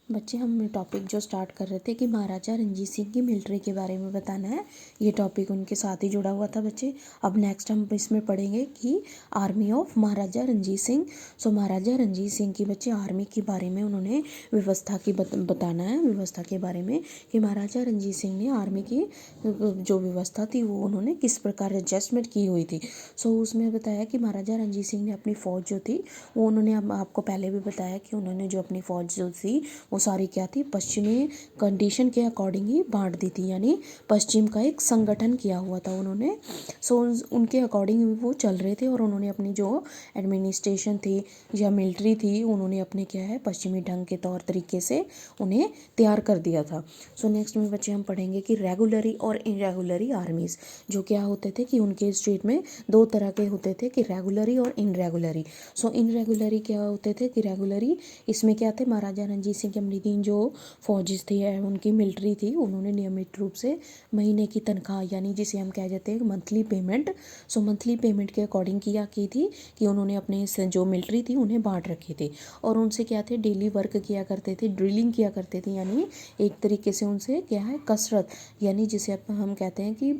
बच्चे हम टॉपिक जो स्टार्ट कर रहे थे कि महाराजा रणजीत सिंह की मिलिट्री के बारे में बताना है। ये टॉपिक उनके साथ ही जुड़ा हुआ था बच्चे। अब नेक्स्ट हम इसमें पढ़ेंगे कि आर्मी ऑफ महाराजा रणजीत सिंह। सो महाराजा रणजीत सिंह की बच्चे आर्मी के बारे में उन्होंने व्यवस्था की बताना है, व्यवस्था के बारे में कि महाराजा रणजीत सिंह ने आर्मी की जो व्यवस्था थी वो उन्होंने किस प्रकार एडजस्टमेंट की हुई थी। सो उसमें बताया कि महाराजा रणजीत सिंह ने अपनी फ़ौज जो थी वो उन्होंने आपको पहले भी बताया कि उन्होंने जो अपनी फ़ौज जो थी वो सारी क्या थी, पश्चिमी कंडीशन के अकॉर्डिंग ही बांट दी थी, यानी पश्चिम का एक संगठन किया हुआ था उन्होंने। सो उनके अकॉर्डिंग वो चल रहे थे और उन्होंने अपनी जो एडमिनिस्ट्रेशन थी या मिलिट्री थी उन्होंने अपने क्या है पश्चिमी ढंग के तौर तरीके से उन्हें तैयार कर दिया था। सो नेक्स्ट में बच्चे हम पढ़ेंगे कि रेगुलरी और इनरेगुलरी आर्मीज़ जो क्या होते थे कि उनके स्टेट में दो तरह के होते थे कि रेगुलरी और इनरेगुलरी। सो इनरेगुलरी क्या होते थे कि रेगुलरी इसमें क्या थे, महाराजा रणजीत सिंह के अमरीदीन जो फौजेस थी उनकी मिलिट्री थी उन्होंने नियमित रूप से महीने की तनख्वाह यानी जिसे हम कह जाते हैं मंथली पेमेंट, सो मंथली पेमेंट के अकॉर्डिंग किया की थी कि उन्होंने अपने जो मिलिट्री थी उन्हें बांट रखे थे और उनसे क्या थे डेली वर्क किया करते थे, ड्रिलिंग किया करते थे, यानी एक तरीके से उनसे क्या है कसरत, यानी जिसे हम कहते हैं कि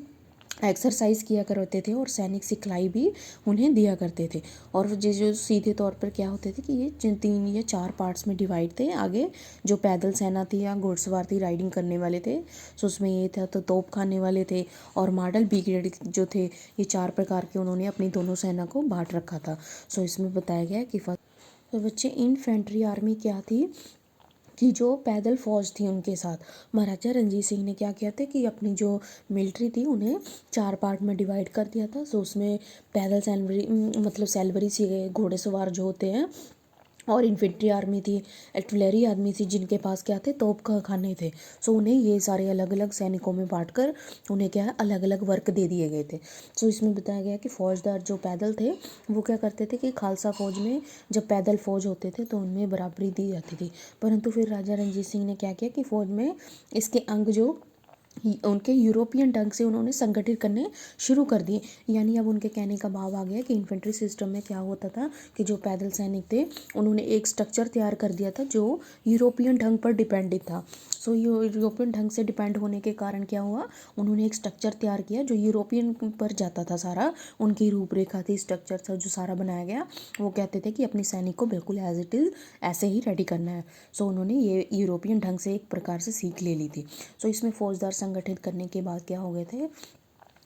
एक्सरसाइज किया करते थे और सैनिक सिखलाई भी उन्हें दिया करते थे। और जो सीधे तौर पर क्या होते थे कि ये 3 या 4 पार्ट्स में डिवाइड थे। आगे जो पैदल सेना थी या घुड़सवार थी राइडिंग करने वाले थे, सो उसमें ये था तो तोप खाने वाले थे और मॉडल ब्रिगेड जो थे, ये 4 प्रकार के उन्होंने अपनी दोनों सेना को बांट रखा था। सो इसमें बताया गया कि तो बच्चे इन्फेंट्री आर्मी क्या थी कि जो पैदल फौज थी उनके साथ महाराजा रणजीत सिंह ने क्या किया था कि अपनी जो मिलिट्री थी उन्हें 4 पार्ट में डिवाइड कर दिया था। सो उसमें पैदल सैलरी मतलब सैलवरी से घोड़ेसवार जो होते हैं और इन्फेंट्री आर्मी थी, आर्टिलरी आर्मी थी जिनके पास क्या थे तोप खाने थे। सो उन्हें ये सारे अलग अलग सैनिकों में बांटकर उन्हें क्या है अलग अलग वर्क दे दिए गए थे। सो इसमें बताया गया कि फौजदार जो पैदल थे वो क्या करते थे कि खालसा फौज में जब पैदल फौज होते थे तो उनमें बराबरी दी जाती थी, परंतु फिर राजा रणजीत सिंह ने क्या किया कि फौज में इसके अंग जो उनके यूरोपियन ढंग से उन्होंने संगठित करने शुरू कर दिए। यानी अब उनके कहने का भाव आ गया कि इन्फेंट्री सिस्टम में क्या होता था कि जो पैदल सैनिक थे उन्होंने एक स्ट्रक्चर तैयार कर दिया था जो यूरोपियन ढंग पर डिपेंडेड था। सो यूरोपियन ढंग से डिपेंड होने के कारण क्या हुआ, उन्होंने एक स्ट्रक्चर तैयार किया जो यूरोपियन पर जाता था सारा, उनकी रूपरेखा थी, स्ट्रक्चर था जो सारा बनाया गया। वो कहते थे कि अपनी सैनिक को बिल्कुल एज इट इज़ ऐसे ही रेडी करना है। सो उन्होंने ये यूरोपियन ढंग से एक प्रकार से सीख ले ली थी। सो इसमें फौजदार संगठित करने के बाद क्या हो गए थे,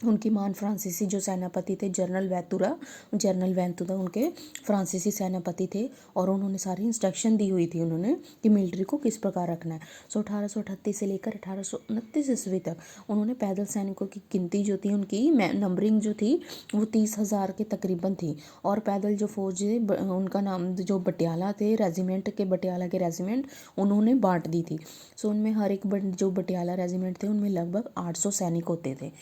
उनकी मान फ्रांसीसी जो सेनापति थे जनरल वैंतुरा उनके फ्रांसीसी सेनापति थे और उन्होंने सारी इंस्ट्रक्शन दी हुई थी उन्होंने कि मिलिट्री को किस प्रकार रखना है। सो 1838 से लेकर 1829 ईस्वी तक उन्होंने पैदल सैनिकों की गिनती जो थी उनकी नंबरिंग जो थी वो 30,000 के तकरीबन थी और पैदल जो फौज उनका नाम जो बटियाला थे रेजिमेंट के बटियाला के रेजिमेंट उन्होंने बांट दी थी। सो उनमें हर एक जो बटियाला रेजिमेंट थे उनमें लगभग 800 सैनिक होते थे।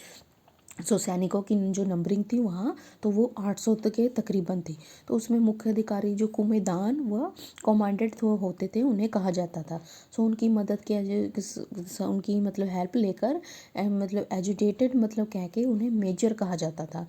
सो सैनिकों की जो नंबरिंग थी वहाँ तो वो 800 के तकरीबन थी। तो उसमें मुख्य अधिकारी जो कुमेदान व कमांडेंट होते थे उन्हें कहा जाता था। सो उनकी मदद के उनकी मतलब हेल्प लेकर मतलब एजुटेटेड मतलब कह के उन्हें मेजर कहा जाता था।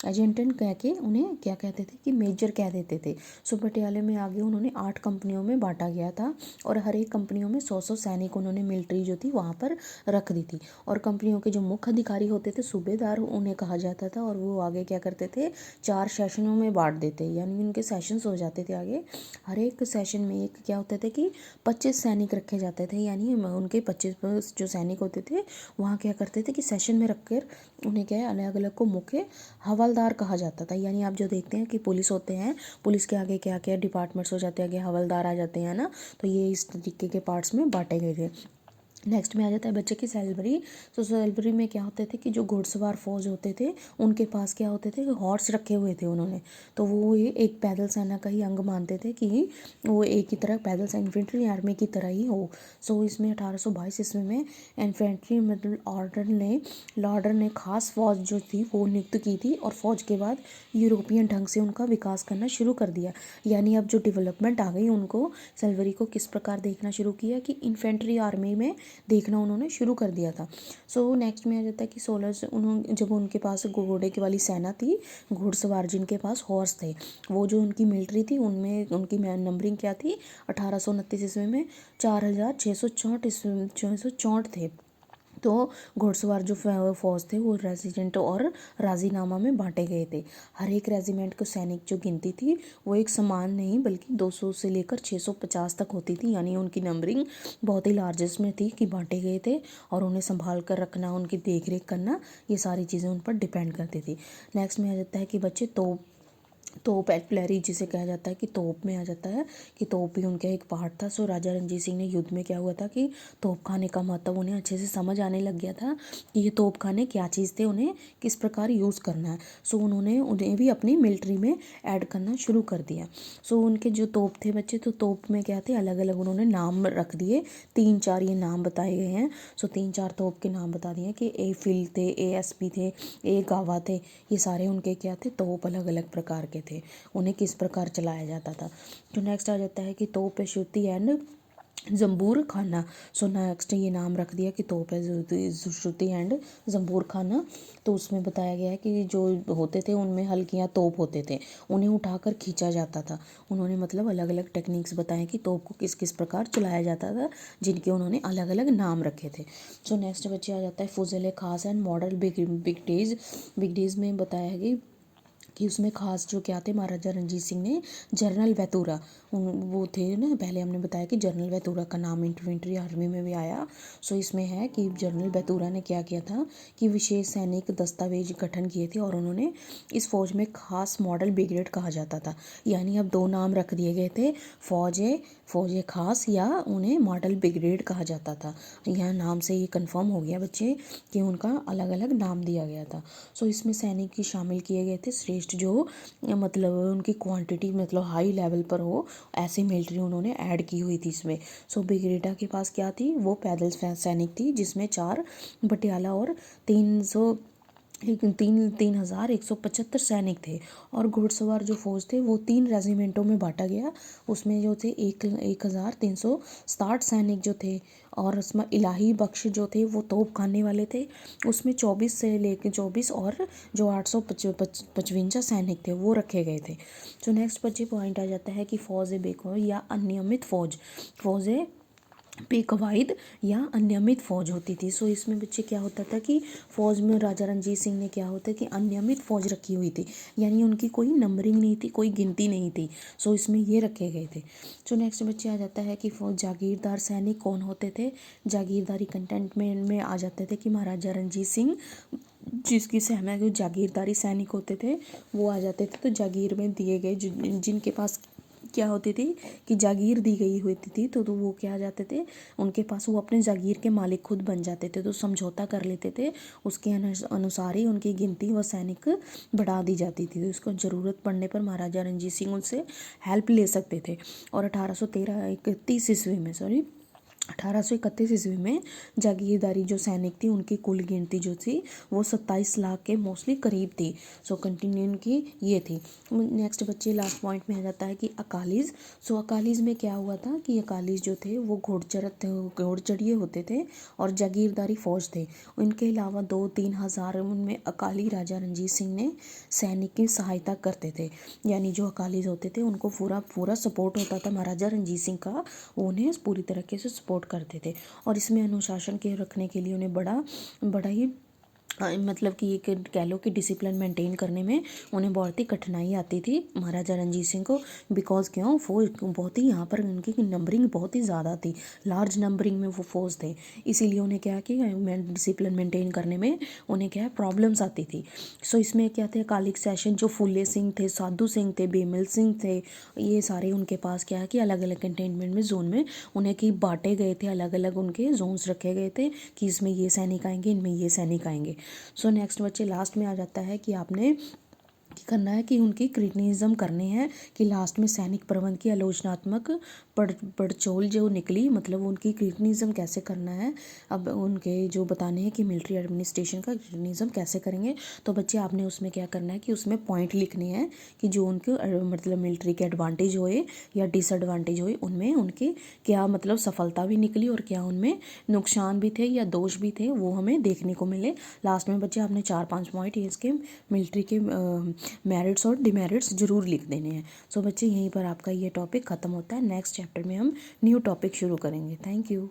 एजेंटेंट कह के उन्हें क्या कहते थे कि मेजर कह देते थे। सो पटियाले में आगे उन्होंने 8 कंपनियों में बांटा गया था और हर एक कंपनियों में 100-100 सैनिक उन्होंने मिलिट्री जो थी वहाँ पर रख दी थी। और कंपनियों के जो मुख्य अधिकारी होते थे सूबेदार उन्हें कहा जाता था और वो आगे क्या करते थे 4 सेशनों में बांट देते, यानी उनके सेशंस हो जाते थे आगे। हर एक सेशन में एक क्या होते थे कि 25 सैनिक रखे जाते थे, यानी उनके 25 जो सैनिक होते थे वहाँ क्या करते थे कि सेशन में रखकर उन्हें क्या है अलग अलग को मुख्य हवलदार कहा जाता था। यानी आप जो देखते हैं कि पुलिस होते हैं, पुलिस के आगे क्या क्या डिपार्टमेंट्स हो जाते हैं, आगे हवलदार आ जाते हैं ना, तो ये इस तरीके के पार्ट्स में बांटे गए थे। नेक्स्ट में आ जाता है बच्चे की सैलरी। तो सैलरी में क्या होते थे कि जो घुड़सवार फौज होते थे उनके पास क्या होते थे हॉर्स रखे हुए थे उन्होंने, तो वो ये एक पैदल सेना का ही अंग मानते थे कि वो एक ही तरह पैदल इन्फेंट्री आर्मी की तरह ही हो। सो इसमें 1822 ईस्वी में इन्फेंट्री मतलब लॉर्डर ने खास फौज जो थी वो नियुक्त की थी और फौज के बाद यूरोपियन ढंग से उनका विकास करना शुरू कर दिया। यानी अब जो डेवलपमेंट आ गई उनको सैलरी को किस प्रकार देखना शुरू किया कि इन्फेंट्री आर्मी में देखना उन्होंने शुरू कर दिया था। सो नेक्स्ट में आ जाता है कि 16 उन्होंने जब उनके पास घोड़े की वाली सेना थी, घुड़सवार जिनके पास हॉर्स थे, वो जो उनकी मिलिट्री थी उनमें उनकी नंबरिंग क्या थी 1829 ईस्वी में 4664 थे। तो घुड़सवार जो फौज थे वो रेजिडेंट और राजीनामा में बांटे गए थे। हर एक रेजिमेंट को सैनिक जो गिनती थी वो एक समान नहीं बल्कि 200 से लेकर 650 तक होती थी, यानी उनकी नंबरिंग बहुत ही लार्जेस्ट में थी कि बांटे गए थे और उन्हें संभाल कर रखना, उनकी देख रेख करना, ये सारी चीज़ें उन पर डिपेंड करती थी। नेक्स्ट में आ जाता है कि बच्चे तोप आर्टिलरी जिसे कहा जाता है कि तोप में आ जाता है कि तोप भी उनका एक पार्ट था। सो राजा रणजीत सिंह ने युद्ध में क्या हुआ था कि तोप खाने का महत्व उन्हें अच्छे से समझ आने लग गया था कि ये तोप खाने क्या चीज़ थे, उन्हें किस प्रकार यूज़ करना है। सो उन्होंने उन्हें भी अपनी मिलिट्री में ऐड करना शुरू कर दिया। सो उनके जो तोप थे बच्चे, तो तोप में क्या थे, अलग अलग उन्होंने नाम रख दिए, 3-4 ये नाम बताए गए हैं। सो 3-4 तोप के नाम बता दिए कि ए फिल थे, ASP थे, ए गावा थे, ये सारे उनके क्या थे, तोप अलग अलग प्रकार के थे, उन्हें किस प्रकार चलाया जाता था। तो नेक्स्ट आ जाता है कि तोप श्रुति एंड जम्बूर खाना। सो नेक्स्ट ये नाम रख दिया कि तोप है श्रुति एंड जम्बूर खाना। तो उसमें बताया गया है कि जो होते थे उनमें हल्कियाँ तोप होते थे, उन्हें उठाकर खींचा जाता था। उन्होंने मतलब अलग अलग टेक्निक्स बताए कि तोप को किस किस प्रकार चलाया जाता था, जिनके उन्होंने अलग अलग नाम रखे थे। सो नेक्स्ट बच्चे आ जाता है फुजले खास एंड मॉडल बिग डेज में बताया है कि उसमें खास जो क्या थे, महाराजा रणजीत सिंह ने जनरल वैतूरा वो थे ना, पहले हमने बताया कि जनरल वैतूरा का नाम इन्फेंट्री आर्मी में भी आया। सो इसमें है कि जनरल वैतूरा ने क्या किया था कि विशेष सैनिक दस्तावेज गठन किए थे और उन्होंने इस फौज में खास मॉडल ब्रिगेड कहा जाता था। यानी अब 2 नाम रख दिए गए थे, फौज खास या उन्हें मॉडल ब्रिगेड कहा जाता था। यह नाम से ये कंफर्म हो गया बच्चे कि उनका अलग अलग नाम दिया गया था। सो इसमें सैनिक की शामिल किए गए थे श्रेष्ठ जो मतलब उनकी क्वांटिटी मतलब हाई लेवल पर हो, ऐसी मिलिट्री उन्होंने ऐड की हुई थी इसमें। सो ब्रिगेडा के पास क्या थी, वो पैदल सैनिक थी जिसमें 4 बटियाला और 3,175 सैनिक थे। और घुड़सवार जो फौज थे वो 3 रेजिमेंटों में बांटा गया। उसमें जो थे 1,360 सैनिक जो थे, और उसमें इलाही बख्श जो थे वो तोप खाने वाले थे, उसमें 24 से लेकर 24 और जो 855 सैनिक थे वो रखे गए थे। तो नेक्स्ट बच्चे पॉइंट आ जाता है कि फौज बेखौफ या अनियमित फौज बेकवायद या अनियमित फौज होती थी। सो इसमें बच्चे क्या होता था कि फौज में राजा रणजीत सिंह ने क्या होता है कि अनियमित फौज रखी हुई थी, यानी उनकी कोई नंबरिंग नहीं थी, कोई गिनती नहीं थी। सो इसमें ये रखे गए थे। सो नेक्स्ट बच्चे आ जाता है कि फौज जागीरदार सैनिक कौन होते थे। जागीरदारी कंटेंटमेंट में आ जाते थे कि महाराजा रणजीत सिंह जिसकी सहना जो जागीरदारी सैनिक होते थे वो आ जाते थे। तो जागीर में दिए गए जिनके पास क्या होती थी कि जागीर दी गई होती थी, तो वो क्या आ जाते थे, उनके पास वो अपने जागीर के मालिक खुद बन जाते थे। तो समझौता कर लेते थे, उसके अनुसार ही उनकी गिनती व सैनिक बढ़ा दी जाती थी। तो इसको ज़रूरत पड़ने पर महाराजा रणजीत सिंह उनसे हेल्प ले सकते थे। और 1831 ईस्वी में 1831 ईस्वी में जागीरदारी जो सैनिक थी उनकी कुल गिनती जो थी वो 27 लाख के मोस्टली करीब थी। सो कंटिन्यू इनकी ये थी। नेक्स्ट बच्चे लास्ट पॉइंट में आ जाता है कि अकालीज। सो अकालीज में क्या हुआ था कि अकालीज जो थे वो घोड़चढ़िए होते थे और जागीरदारी फौज थे। इनके अलावा 2-3 हज़ार उनमें अकाली राजा रणजीत सिंह ने सैनिक की सहायता करते थे। यानी जो अकालीज होते थे उनको पूरा सपोर्ट होता था महाराजा रणजीत सिंह का, उन्हें पूरी तरीके से सपोर्ट करते थे। और इसमें अनुशासन के रखने के लिए उन्हें बड़ा ही मतलब कि एक कह लो कि डिसिप्लिन मेंटेन करने में उन्हें बहुत ही कठिनाई आती थी महाराजा रणजीत सिंह को। बिकॉज क्यों, फौज बहुत ही यहाँ पर उनकी नंबरिंग बहुत ही ज़्यादा थी, लार्ज नंबरिंग में वो फौज थे, इसीलिए उन्हें क्या कि डिसिप्लिन मेंटेन करने में उन्हें क्या है प्रॉब्लम्स आती थी। सो इसमें क्या थे, अकालिक सेशन जो फुल्ले सिंह थे, साधु सिंह थे, बेमल सिंह थे, ये सारे उनके पास क्या है कि अलग अलग कंटेनमेंट में जोन में उन्हें कि बांटे गए थे, अलग अलग उनके जोन्स रखे गए थे कि इसमें ये सैनिक आएंगे, इनमें ये सैनिक आएंगे। सो नेक्स्ट बच्चे लास्ट में आ जाता है कि आपने करना है कि उनकी क्रिटिनिज्म करने हैं कि लास्ट में सैनिक प्रबंध की आलोचनात्मक पड़चोल जो निकली, मतलब उनकी क्रिटिनिज्म कैसे करना है। अब उनके जो बताने हैं कि मिलिट्री एडमिनिस्ट्रेशन का क्रिटिनिज्म कैसे करेंगे। तो बच्चे आपने उसमें क्या करना है कि उसमें पॉइंट लिखने हैं कि जो उनके मतलब मिलिट्री के एडवांटेज होए या डिसएडवांटेज होए, उनमें उनके क्या मतलब सफलता भी निकली और क्या उनमें नुकसान भी थे या दोष भी थे, वो हमें देखने को मिले। लास्ट में बच्चे आपने 4-5 पॉइंट इसके मिलिट्री के मेरिट्स और डिमेरिट्स जरूर लिख देने हैं। सो बच्चे यहीं पर आपका ये टॉपिक ख़त्म होता है। नेक्स्ट चैप्टर में हम न्यू टॉपिक शुरू करेंगे। Thank you.